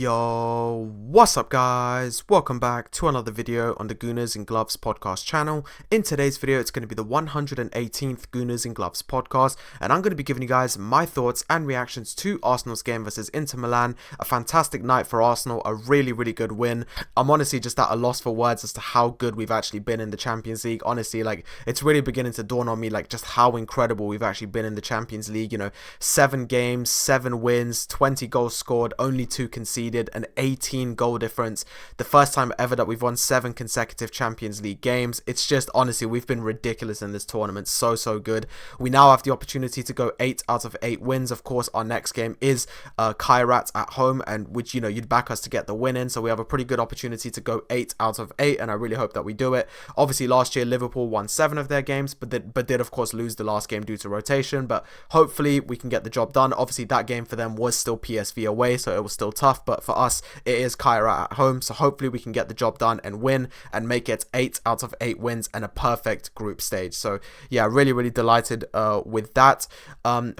Yo, what's up guys? Welcome back to another video on the Gooners and Gloves Podcast channel. In today's video, it's going to be the 118th Gooners and Gloves Podcast, and I'm going to be giving you guys my thoughts and reactions to Arsenal's game versus Inter Milan. A fantastic night for Arsenal, a really good win. I'm honestly just at a loss for words as to how good we've actually been in the Champions League. Honestly, it's really beginning to dawn on me just how incredible we've actually been in the Champions League. 7 games, 7 wins, 20 goals scored, only 2 conceded, an 18 goal difference. The first time ever that we've won 7 consecutive Champions League games. It's just, honestly, we've been ridiculous in this tournament. So good. We now have the opportunity to go 8 out of 8 wins. Of course, our next game is Kairat at home, and which, you'd back us to get the win in. So we have a pretty good opportunity to go 8 out of 8, and I really hope that we do it. Obviously, last year, Liverpool won 7 of their games, but did of course lose the last game due to rotation. But hopefully, we can get the job done. Obviously, that game for them was still PSV away, so it was still tough. But for us, it is Kairat at home, so hopefully we can get the job done and win and make it 8 out of 8 wins and a perfect group stage. So yeah, really delighted with that.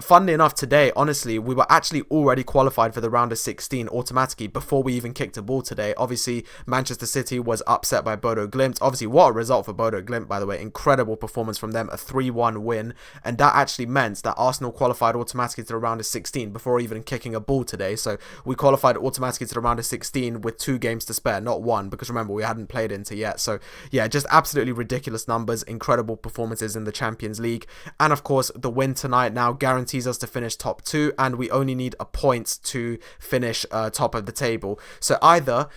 Funnily enough, today, honestly, we were actually already qualified for the round of 16 automatically before we even kicked a ball today. Obviously, Manchester City was upset by Bodo Glimt. Obviously, what a result for Bodo Glimt, by the way. Incredible performance from them, a 3-1 win, and that actually meant that Arsenal qualified automatically to the round of 16 before even kicking a ball today. So we qualified automatically to the round of 16 with 2 games to spare, not 1, because remember, we hadn't played Inter yet. So yeah, just absolutely ridiculous numbers, incredible performances in the Champions League, and of course the win tonight now guarantees us to finish top 2, and we only need a point to finish top of the table. So either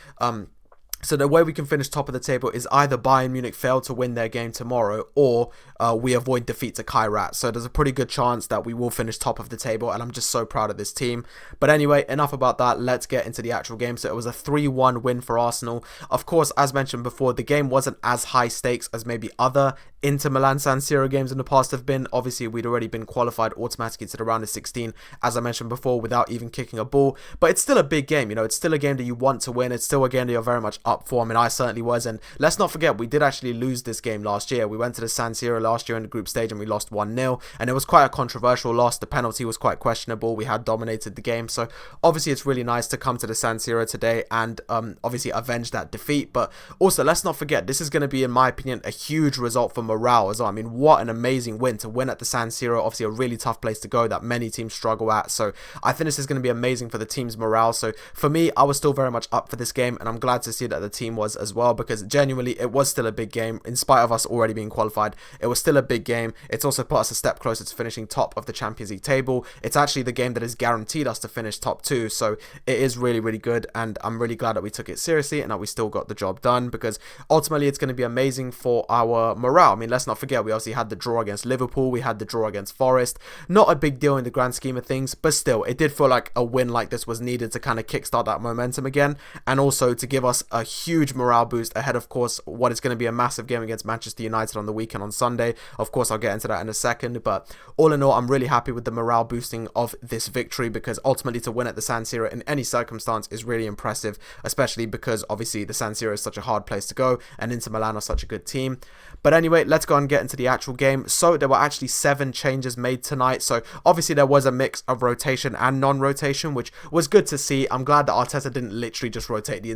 So the way we can finish top of the table is either Bayern Munich fail to win their game tomorrow, or we avoid defeat to Kairat. So there's a pretty good chance that we will finish top of the table, and I'm just so proud of this team. But anyway, enough about that. Let's get into the actual game. So it was a 3-1 win for Arsenal. Of course, as mentioned before, the game wasn't as high stakes as maybe other Inter Milan San Siro games in the past have been. Obviously, we'd already been qualified automatically to the round of 16, as I mentioned before, without even kicking a ball. But it's still a big game. It's still a game that you want to win. It's still a game that you're very much up for. I mean, I certainly was. And let's not forget, we did actually lose this game last year. We went to the San Siro last year in the group stage and we lost 1-0. And it was quite a controversial loss. The penalty was quite questionable. We had dominated the game. So obviously, it's really nice to come to the San Siro today and obviously avenge that defeat. But also, let's not forget, this is going to be, in my opinion, a huge result for morale as well. I mean, what an amazing win to win at the San Siro. Obviously, a really tough place to go that many teams struggle at. So I think this is going to be amazing for the team's morale. So for me, I was still very much up for this game, and I'm glad to see that the team was as well, because genuinely it was still a big game. In spite of us already being qualified, it was still a big game. It's also put us a step closer to finishing top of the Champions League table. It's actually the game that has guaranteed us to finish top 2, so it is really good, and I'm really glad that we took it seriously and that we still got the job done, because ultimately it's going to be amazing for our morale. I mean, let's not forget, we obviously had the draw against Liverpool, we had the draw against Forest. Not a big deal in the grand scheme of things, but still, it did feel like a win like this was needed to kind of kickstart that momentum again, and also to give us a huge morale boost ahead, of course, what is going to be a massive game against Manchester United on the weekend on Sunday. Of course, I'll get into that in a second, but all in all, I'm really happy with the morale boosting of this victory, because ultimately to win at the San Siro in any circumstance is really impressive, especially because obviously the San Siro is such a hard place to go and Inter Milan are such a good team. But anyway, let's go and get into the actual game. So there were actually 7 changes made tonight. So obviously there was a mix of rotation and non-rotation, which was good to see. I'm glad that Arteta didn't literally just rotate the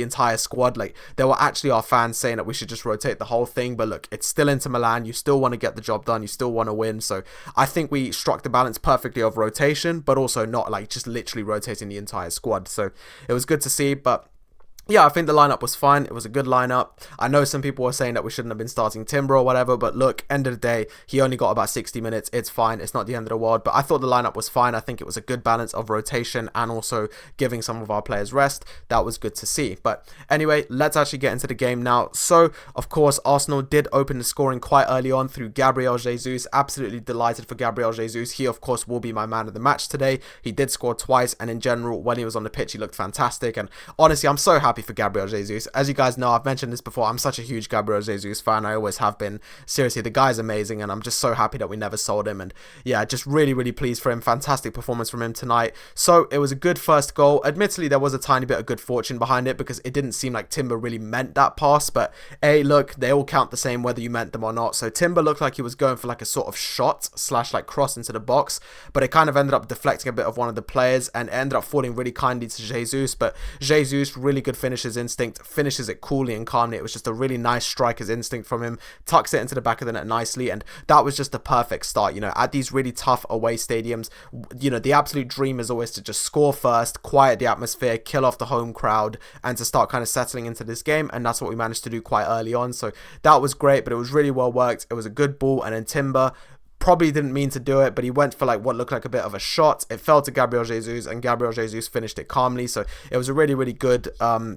entire squad. There were actually our fans saying that we should just rotate the whole thing. But look, it's still Inter Milan. You still want to get the job done. You still want to win. So I think we struck the balance perfectly of rotation, but also not just literally rotating the entire squad. So it was good to see. But yeah, I think the lineup was fine. It was a good lineup. I know some people were saying that we shouldn't have been starting Timber or whatever, but look, end of the day, he only got about 60 minutes. It's fine. It's not the end of the world, but I thought the lineup was fine. I think it was a good balance of rotation and also giving some of our players rest. That was good to see. But anyway, let's actually get into the game now. So, of course, Arsenal did open the scoring quite early on through Gabriel Jesus. Absolutely delighted for Gabriel Jesus. He, of course, will be my man of the match today. He did score twice, and in general, when he was on the pitch, he looked fantastic. And honestly, I'm so happy happy for Gabriel Jesus. As you guys know, I've mentioned this before, I'm such a huge Gabriel Jesus fan. I always have been. Seriously, the guy's amazing, and I'm just so happy that we never sold him. And yeah, just really, really pleased for him. Fantastic performance from him tonight. So it was a good first goal. Admittedly, there was a tiny bit of good fortune behind it because it didn't seem like Timber really meant that pass. But hey, look, they all count the same whether you meant them or not. So Timber looked like he was going for like a sort of shot / like cross into the box, but it kind of ended up deflecting a bit of one of the players and ended up falling really kindly to Jesus. But Jesus, really good finisher's instinct, finishes it coolly and calmly. It was just a really nice striker's instinct from him, tucks it into the back of the net nicely, and that was just the perfect start. You know, at these really tough away stadiums, you know, the absolute dream is always to just score first, quiet the atmosphere, kill off the home crowd, and to start kind of settling into this game, and that's what we managed to do quite early on. So that was great, but it was really well worked. It was a good ball, and then Timber probably didn't mean to do it, but he went for like what looked like a bit of a shot. It fell to Gabriel Jesus, and Gabriel Jesus finished it calmly. So it was a really, really good,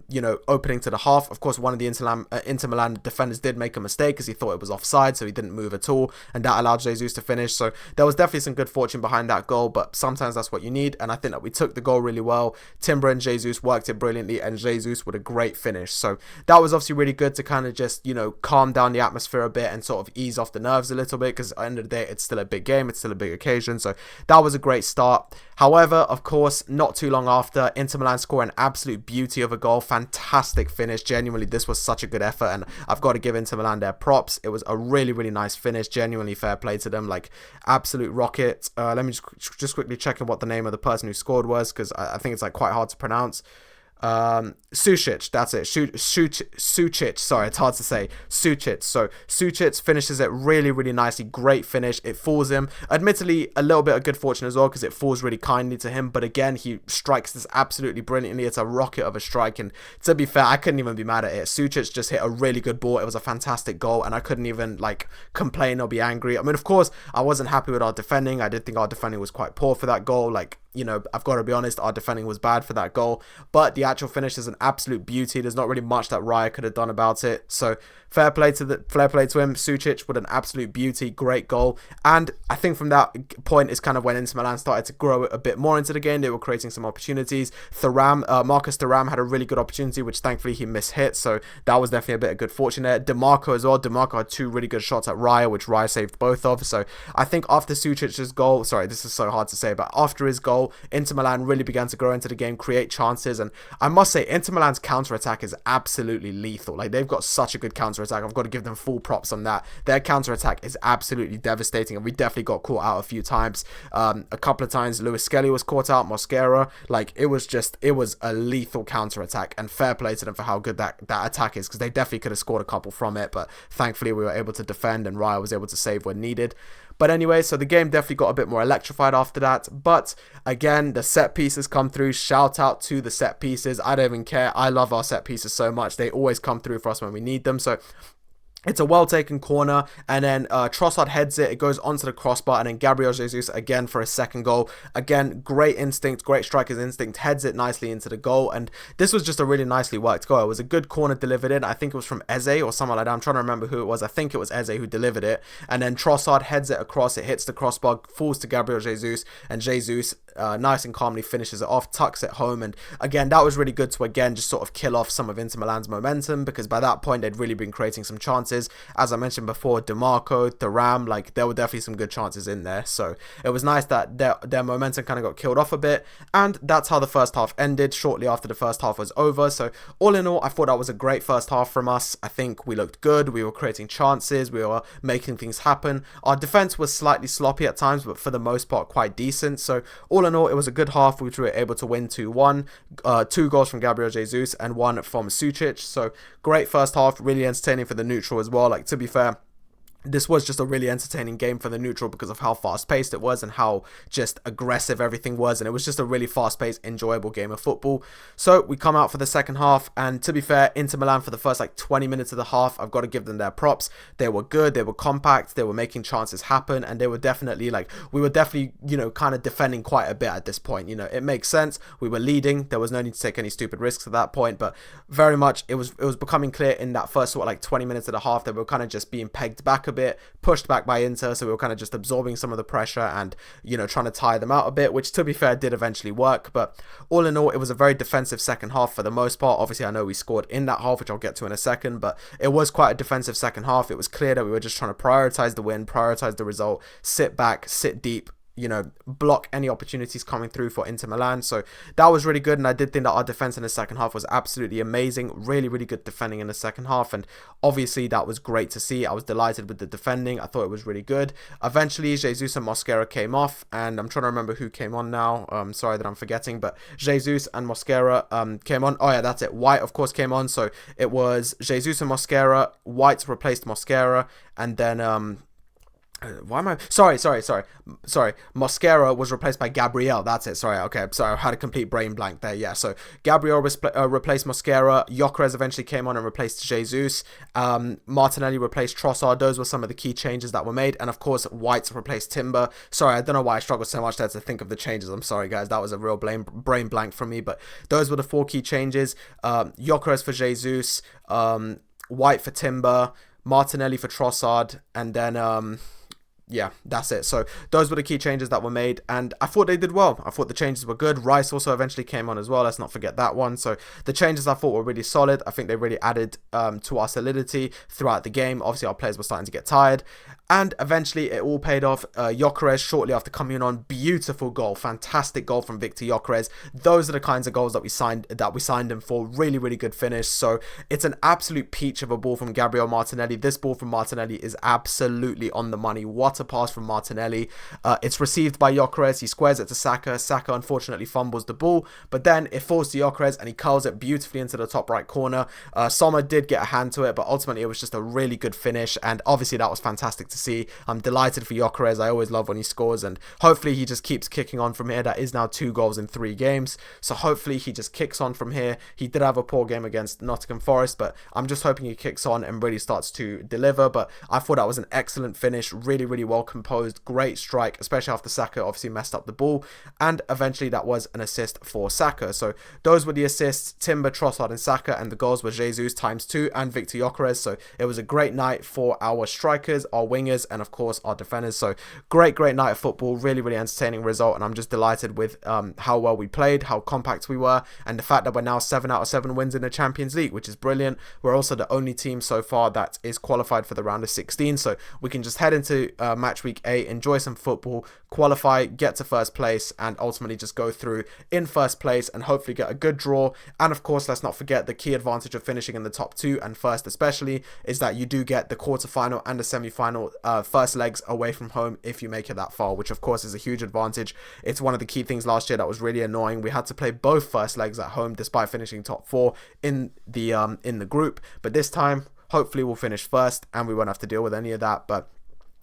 you know, opening to the half. Of course, one of the Inter Milan defenders did make a mistake because he thought it was offside, so he didn't move at all, and that allowed Jesus to finish. So there was definitely some good fortune behind that goal, but sometimes that's what you need, and I think that we took the goal really well. Timber and Jesus worked it brilliantly, and Jesus with a great finish. So that was obviously really good to kind of just, you know, calm down the atmosphere a bit and sort of ease off the nerves a little bit, because at the end of the day, it's still a big game, it's still a big occasion. So that was a great start. However, of course, not too long after, Inter Milan score an absolute beauty of a goal. Fantastic finish. Genuinely, this was such a good effort, and I've got to give Inter Milan their props. It was a really, really nice finish. Genuinely fair play to them. Like, absolute rocket. Let me just quickly check what the name of the person who scored was, because I think it's like quite hard to pronounce. Sucic, that's it. Sucic, sorry, it's hard to say. Sucic. So Sucic finishes it really, really nicely. Great finish. It falls him. Admittedly, a little bit of good fortune as well, because it falls really kindly to him. But again, he strikes this absolutely brilliantly. It's a rocket of a strike, and to be fair, I couldn't even be mad at it. Sucic just hit a really good ball. It was a fantastic goal, and I couldn't even like complain or be angry. I mean, of course, I wasn't happy with our defending. I did think our defending was quite poor for that goal. Like, you know, I've got to be honest, our defending was bad for that goal, but the actual finish is an absolute beauty. There's not really much that Raya could have done about it. So fair play to him. Sucic with an absolute beauty, great goal. And I think from that point is kind of when Inter Milan started to grow a bit more into the game. They were creating some opportunities. Marcus Thuram had a really good opportunity, which thankfully he mishit. So that was definitely a bit of good fortune there. DeMarco as well. DeMarco had two really good shots at Raya, which Raya saved both of. So I think after Sucic's goal, sorry, this is so hard to say, but after his goal, Inter Milan really began to grow into the game, create chances, and I must say Inter Milan's counter-attack is absolutely lethal. Like, they've got such a good counter-attack. I've got to give them full props on that. Their counter-attack is absolutely devastating, and we definitely got caught out a few times. A couple of times Lewis Skelly was caught out, Mosquera. Like, it was a lethal counter-attack, and fair play to them for how good that attack is, because they definitely could have scored a couple from it, but thankfully we were able to defend, and Raya was able to save when needed. But anyway, so the game definitely got a bit more electrified after that. But again, the set pieces come through. Shout out to the set pieces. I don't even care. I love our set pieces so much. They always come through for us when we need them. So it's a well-taken corner, and then Trossard heads it. It goes onto the crossbar, and then Gabriel Jesus again for a second goal. Again, great instinct, great striker's instinct, heads it nicely into the goal, and this was just a really nicely worked goal. It was a good corner delivered in. I think it was from Eze or someone like that. I'm trying to remember who it was. I think it was Eze who delivered it, and then Trossard heads it across. It hits the crossbar, falls to Gabriel Jesus, and Jesus nice and calmly finishes it off, tucks it home, and again, that was really good to again just sort of kill off some of Inter Milan's momentum, because by that point they'd really been creating some chances. As I mentioned before, DeMarco, Thuram, like there were definitely some good chances in there. So it was nice that their momentum kind of got killed off a bit. And that's how the first half ended, shortly after the first half was over. So all in all, I thought that was a great first half from us. I think we looked good. We were creating chances. We were making things happen. Our defense was slightly sloppy at times, but for the most part quite decent. So all in all, it was a good half, which we were able to win 2-1. 2 goals from Gabriel Jesus and 1 from Sucic. So great first half, really entertaining for the neutral as well. Like, to be fair, this was just a really entertaining game for the neutral because of how fast-paced it was and how just aggressive everything was, and it was just a really fast-paced, enjoyable game of football. So we come out for the second half, and to be fair, Inter Milan for the first like 20 minutes of the half, I've got to give them their props. They were good, they were compact, they were making chances happen, and they were definitely like, we were definitely, you know, kind of defending quite a bit at this point. You know, it makes sense. We were leading. There was no need to take any stupid risks at that point, but very much it was becoming clear in that first sort of like 20 minutes of the half that we were kind of just being pegged back a bit pushed back by Inter, so we were kind of just absorbing some of the pressure and, you know, trying to tire them out a bit, which, to be fair, did eventually work. But all in all, it was a very defensive second half for the most part. Obviously, I know we scored in that half, which I'll get to in a second, but it was quite a defensive second half. It was clear that we were just trying to prioritize the win, prioritize the result, sit back, sit deep, you know, block any opportunities coming through for Inter Milan. So that was really good, and I did think that our defense in the second half was absolutely amazing. Really, really good defending in the second half, and obviously that was great to see. I was delighted with the defending. I thought it was really good. Eventually, Jesus and Mosquera came off, and I'm trying to remember who came on now. Sorry that I'm forgetting, but Jesus and Mosquera came on. Oh yeah, that's it. White, of course, came on. So it was Jesus and Mosquera. White replaced Mosquera, and then why am I... Sorry. Mosquera was replaced by Gabriel. That's it. Sorry. Okay. Sorry. I had a complete brain blank there. Yeah. So Gabriel replaced Mosquera. Gyökeres eventually came on and replaced Jesus. Martinelli replaced Trossard. Those were some of the key changes that were made. And of course, White replaced Timber. Sorry. I don't know why I struggled so much there to think of the changes. I'm sorry, guys. That was a real brain blank from me. But those were the 4 key changes. Gyökeres for Jesus. White for Timber. Martinelli for Trossard. And then... yeah, that's it. So those were the key changes that were made, and I thought they did well. I thought the changes were good. Rice also eventually came on as well. Let's not forget that one. So the changes I thought were really solid. I think they really added to our solidity throughout the game. Obviously, our players were starting to get tired. And eventually it all paid off. Gyökeres shortly after coming on, beautiful goal, fantastic goal from Victor Gyökeres. Those are the kinds of goals that we signed him for. Really, really good finish. So it's an absolute peach of a ball from Gabriel Martinelli. This ball from Martinelli is absolutely on the money. What a pass from Martinelli. It's received by Gyökeres. He squares it to Saka. Saka unfortunately fumbles the ball, but then it falls to Gyökeres and he curls it beautifully into the top right corner. Sommer did get a hand to it, but ultimately it was just a really good finish, and obviously that was fantastic to see. I'm delighted for Gyökeres. I always love when he scores, and hopefully he just keeps kicking on from here. That is now 2 goals in 3 games, so hopefully he just kicks on from here. He did have a poor game against Nottingham Forest, but I'm just hoping he kicks on and really starts to deliver. But I thought that was an excellent finish, really, really well composed, great strike, especially after Saka obviously messed up the ball, and eventually that was an assist for Saka. So those were the assists: Timber, Trossard and Saka, and the goals were Jesus ×2 and Victor Gyökeres. So it was a great night for our strikers, our wingers, and of course our defenders. So great night of football, really, really entertaining result, and I'm just delighted with how well we played, how compact we were, and the fact that we're now 7 out of 7 wins in the Champions League, which is brilliant. We're also the only team so far that is qualified for the round of 16, so we can just head into match week 8, enjoy some football, qualify, get to first place, and ultimately just go through in first place and hopefully get a good draw. And of course, let's not forget the key advantage of finishing in the top 2 and first especially is that you do get the quarterfinal and the semi-final first legs away from home if you make it that far, which of course is a huge advantage. It's one of the key things last year that was really annoying. We had to play both first legs at home despite finishing top 4 in the group, but this time hopefully we'll finish first and we won't have to deal with any of that. But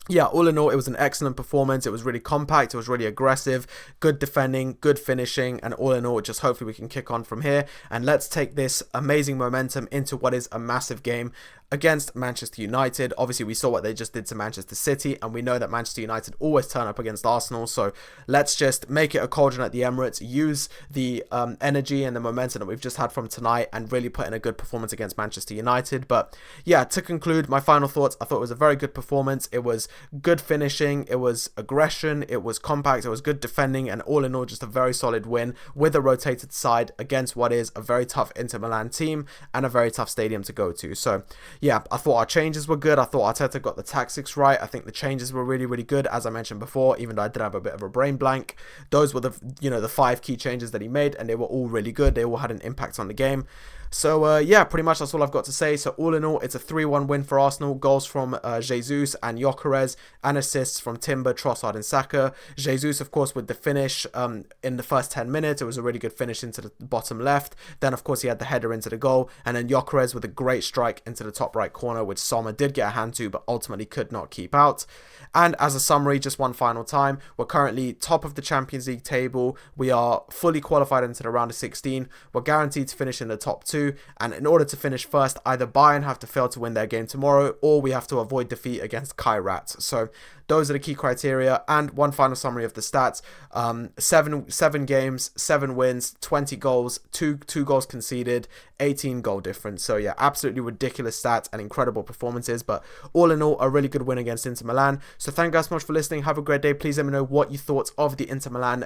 yeah, all in all, it was an excellent performance. It was really compact, it was really aggressive, good defending, good finishing, and all in all, just hopefully we can kick on from here and let's take this amazing momentum into what is a massive game against Manchester United. Obviously, we saw what they just did to Manchester City, and we know that Manchester United always turn up against Arsenal, so let's just make it a cauldron at the Emirates, use the energy and the momentum that we've just had from tonight, and really put in a good performance against Manchester United. But yeah, to conclude, my final thoughts, I thought it was a very good performance. It was good finishing, it was aggression, it was compact, it was good defending, and all in all, just a very solid win with a rotated side against what is a very tough Inter Milan team and a very tough stadium to go to. So yeah, I thought our changes were good. I thought Arteta got the tactics right. I think the changes were really, really good, as I mentioned before, even though I did have a bit of a brain blank. Those were the 5 key changes that he made, and they were all really good. They all had an impact on the game. So yeah, pretty much that's all I've got to say. So all in all, it's a 3-1 win for Arsenal. Goals from Jesus and Gyökeres, and assists from Timber, Trossard and Saka. Jesus, of course, with the finish in the first 10 minutes. It was a really good finish into the bottom left. Then, of course, he had the header into the goal. And then Gyökeres with a great strike into the top right corner, which Sommer did get a hand to, but ultimately could not keep out. And as a summary, just one final time, we're currently top of the Champions League table. We are fully qualified into the round of 16. We're guaranteed to finish in the top 2. And in order to finish first, either Bayern have to fail to win their game tomorrow, or we have to avoid defeat against Kairat. So Those are the key criteria. And one final summary of the stats. Seven games, 7 wins, 20 goals, two goals conceded, 18 goal difference. So yeah, absolutely ridiculous stats and incredible performances. But all in all, a really good win against Inter Milan. So thank you guys so much for listening. Have a great day. Please let me know what you thought of the Inter Milan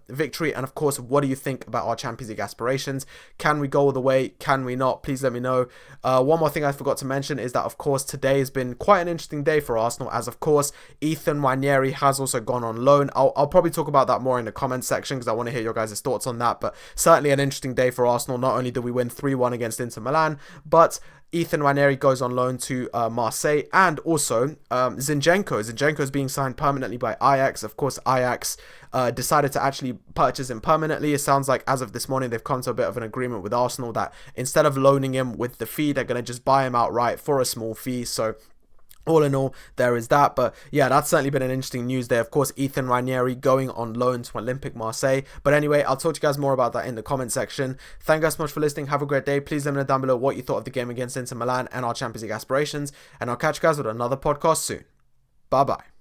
victory. And of course, what do you think about our Champions League aspirations? Can we go all the way? Can we not? Please let me know. One more thing I forgot to mention is that, of course, today has been quite an interesting day for Arsenal, as of course, Ethan Nwaneri has also gone on loan. I'll probably talk about that more in the comments section because I want to hear your guys' thoughts on that. But certainly an interesting day for Arsenal. Not only did we win 3-1 against Inter Milan, but Ethan Nwaneri goes on loan to Marseille, and also Zinchenko is being signed permanently by Ajax. Of course, Ajax decided to actually purchase him permanently. It sounds like as of this morning they've come to a bit of an agreement with Arsenal that instead of loaning him with the fee, they're going to just buy him outright for a small fee. So all in all, there is that. But yeah, that's certainly been an interesting news there. Of course, Ethan Nwaneri going on loan to Olympique Marseille. But anyway, I'll talk to you guys more about that in the comment section. Thank you guys so much for listening. Have a great day. Please let me know down below what you thought of the game against Inter Milan and our Champions League aspirations. And I'll catch you guys with another podcast soon. Bye-bye.